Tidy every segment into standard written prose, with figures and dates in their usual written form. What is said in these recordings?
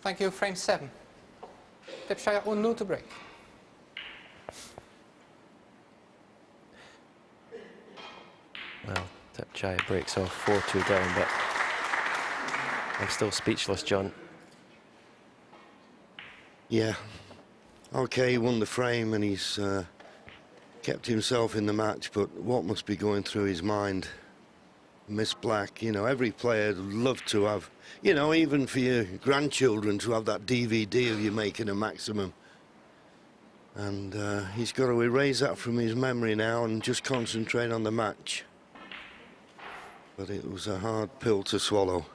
Thank you, frame 7. Tipshire 1-0 to break. Well, Tipshire breaks off 4-2 down, but I'm still speechless, John. Yeah. Okay, he won the frame and he's kept himself in the match, but what must be going through his mind? Miss Black, you know, every player would love to have, you know, even for your grandchildren to have that DVD of you making a maximum. And he's got to erase that from his memory now and just concentrate on the match. But it was a hard pill to swallow.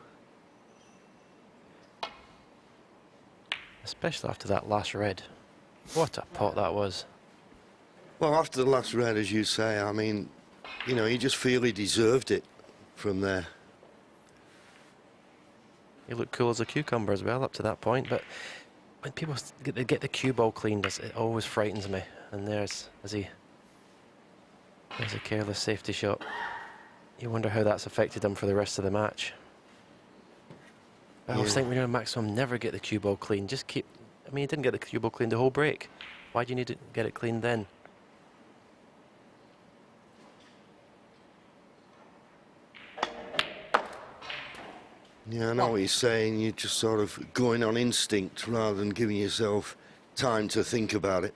Especially after that last red. What a pot that was. Well, after the last red, as you say, I mean, you know, you just feel he deserved it from there. He looked cool as a cucumber as well up to that point, but when people get the cue ball cleaned, it always frightens me. And there's a careless safety shot. You wonder how that's affected him for the rest of the match. I always think when you're a maximum, never get the cue ball clean. Just keep. I mean, he didn't get the cue ball cleaned the whole break. Why do you need to get it cleaned then? Yeah, I know what he's saying. You're just sort of going on instinct rather than giving yourself time to think about it.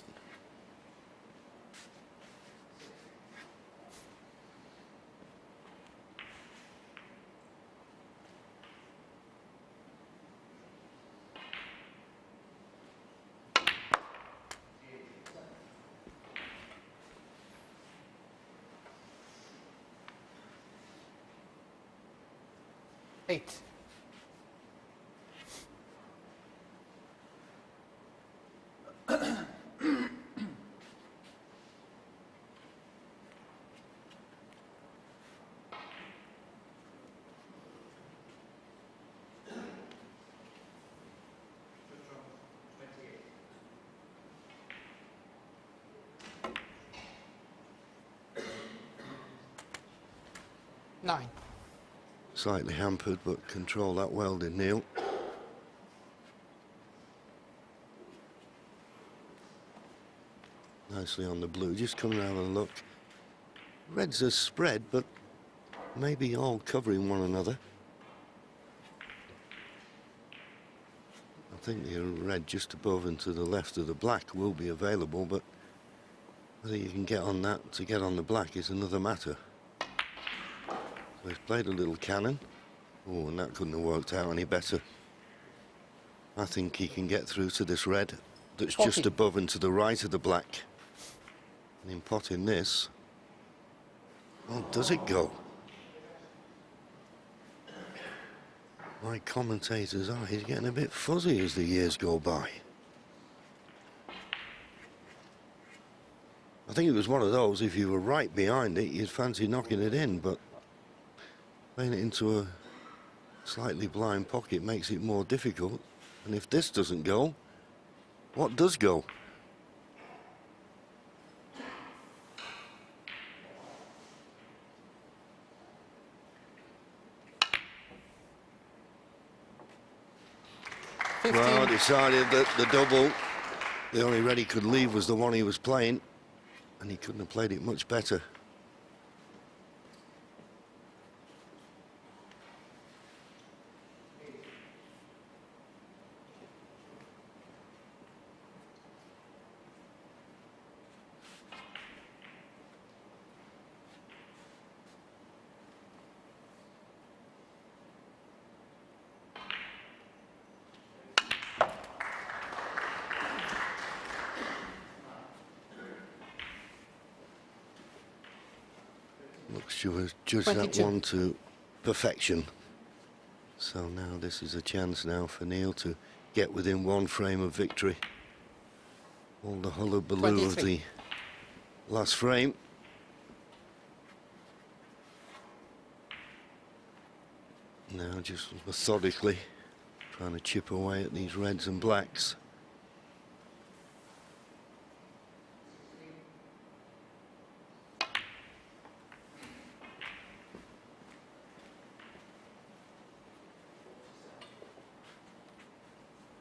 Eight. Nine. Slightly hampered, but control that well, did Neil. Nicely on the blue, just coming out of the look. Reds are spread, but maybe all covering one another. I think the red just above and to the left of the black will be available, but whether you can get on that to get on the black is another matter. So he's played a little cannon. Oh, and that couldn't have worked out any better. I think he can get through to this red that's 40. just above and to the right of the black. And in potting this, well, does it go? My commentator's eyes getting a bit fuzzy as the years go by. I think it was one of those, if you were right behind it, you'd fancy knocking it in, but playing it into a slightly blind pocket makes it more difficult. And if this doesn't go, what does go? Well, decided that the double, the only red he could leave was the one he was playing, and he couldn't have played it much better. Looks to have judged that 22. one to perfection. So now this is a chance now for Neil to get within one frame of victory. All the hullabaloo of 23. the last frame. Now just methodically trying to chip away at these reds and blacks.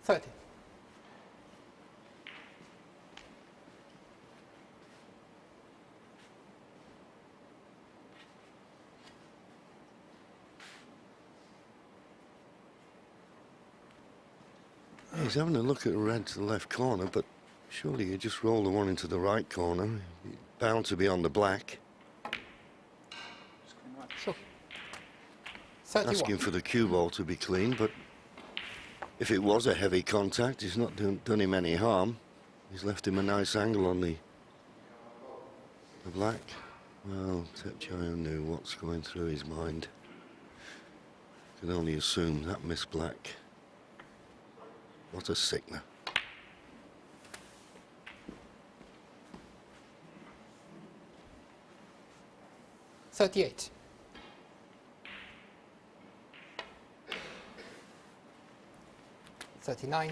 30. He's having a look at the red to the left corner, but surely you just roll the one into the right corner. You're bound to be on the black. Sure. 31. Asking for the cue ball to be clean, but if it was a heavy contact, he's not done him any harm. He's left him a nice angle on the black. Well, Tepchaya knew what's going through his mind. Can only assume that Miss Black. What a sickener. $38. $39.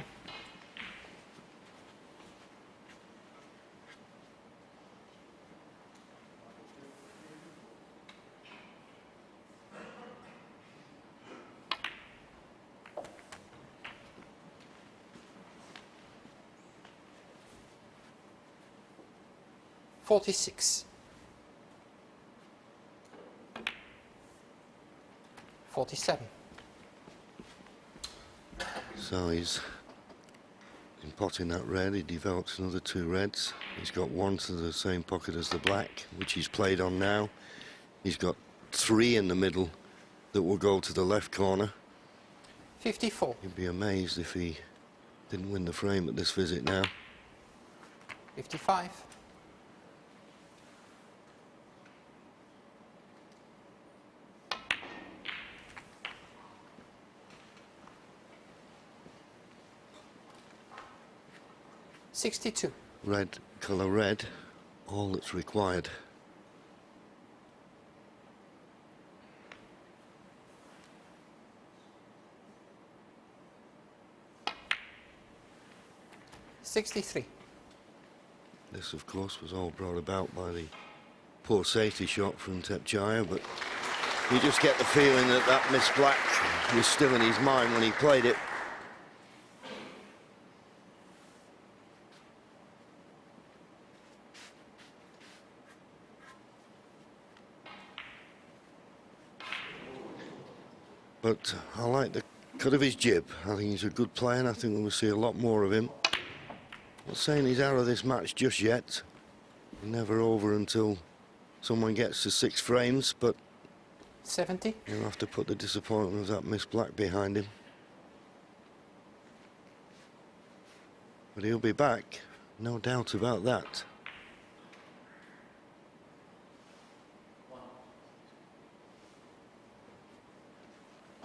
$46. 47. So he's in potting that red. He develops another 2 reds. He's got 1 to the same pocket as the black, which he's played on now. He's got 3 in the middle that will go to the left corner. 54. You'd be amazed if he didn't win the frame at this visit now. 55. $62. Red, colour red, all that's required. $63. This, of course, was all brought about by the poor safety shot from Tepchaya, but you just get the feeling that that Miss Black was still in his mind when he played it. But I like the cut of his jib. I think he's a good player, and I think we'll see a lot more of him. Not saying he's out of this match just yet. Never over until someone gets to 6 frames, but 70. he'll have to put the disappointment of that Miss Black behind him. But he'll be back, no doubt about that.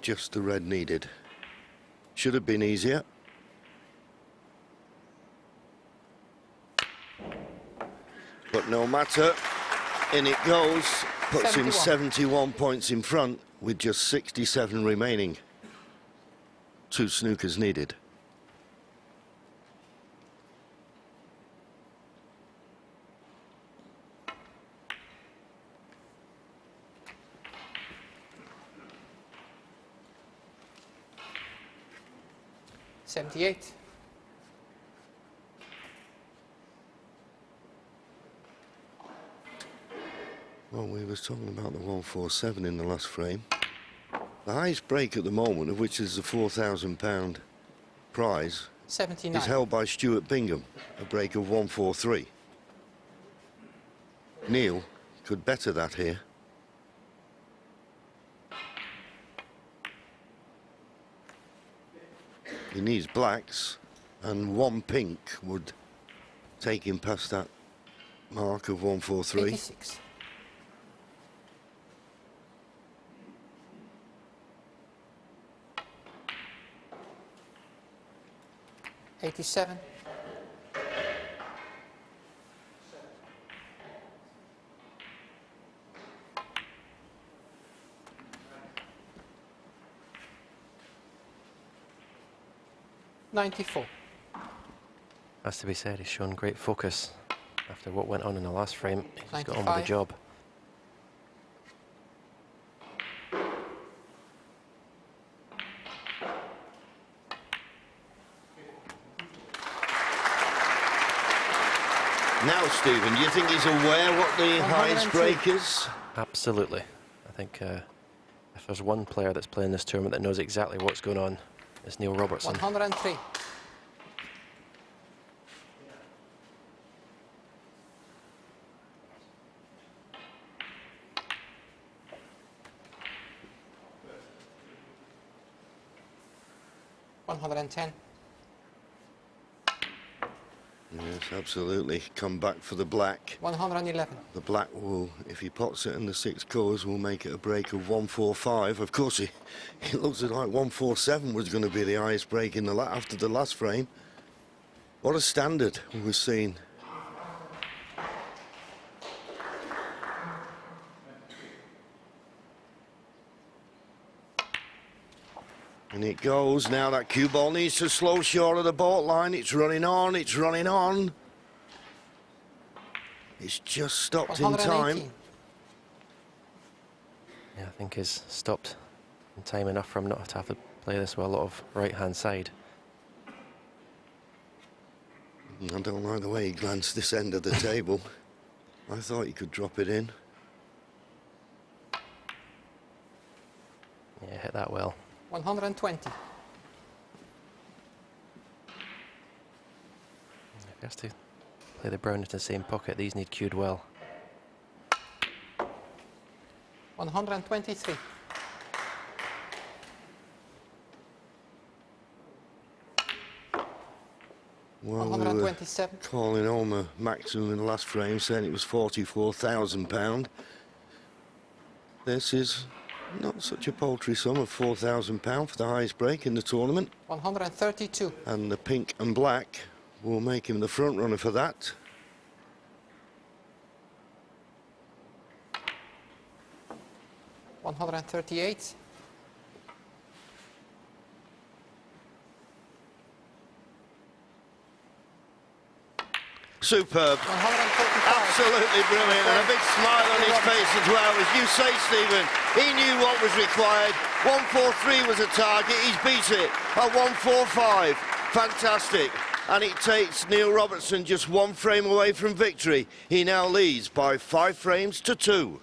Just the red needed. Should have been easier. But no matter, in it goes, puts him 71 points in front with just 67 remaining. 2 snookers needed. $78. Well, we was talking about the 147 in the last frame. The highest break at the moment, of which is the £4,000 prize, 79. is held by Stuart Bingham, a break of 143. Neil could better that here. He needs blacks, and 1 pink would take him past that mark of 143. 86. $87. $94. Has to be said, he's shown great focus after what went on in the last frame. He's got on with the 95. job. Stephen? Do you think he's aware what the highest 102. break is? Absolutely. I think if there's one player that's playing this tournament that knows exactly what's going on, it's Neil Robertson. 103. $110. Yes, absolutely. Come back for the black. 111. The black will, if he pots it in the 6 cores, will make it a break of 145. Of course, it looks like 147 was going to be the highest break in the after the last frame. What a standard we've seen. And it goes. Now that cue ball needs to slow short of the baud line. It's running on, it's running on. It's just stopped in time. 118. Yeah, I think he's stopped in time enough for him not to have to play this with a lot of right-hand side. I don't like the way he glanced this end of the table. I thought he could drop it in. Yeah, hit that well. 120. If he has to play the brown into the same pocket, these need cued well. 123. Well, we were 127. calling home a maximum in the last frame, saying it was £44,000. This is not such a paltry sum of £4,000 for the highest break in the tournament. 132. And the pink and black will make him the front runner for that. $138. Superb. 145. Absolutely brilliant, and a big smile on his face as well. As you say, Stephen, he knew what was required. 143 was a target, he's beat it at 145. Fantastic. And it takes Neil Robertson just 1 frame away from victory. He now leads by 5 frames to 2.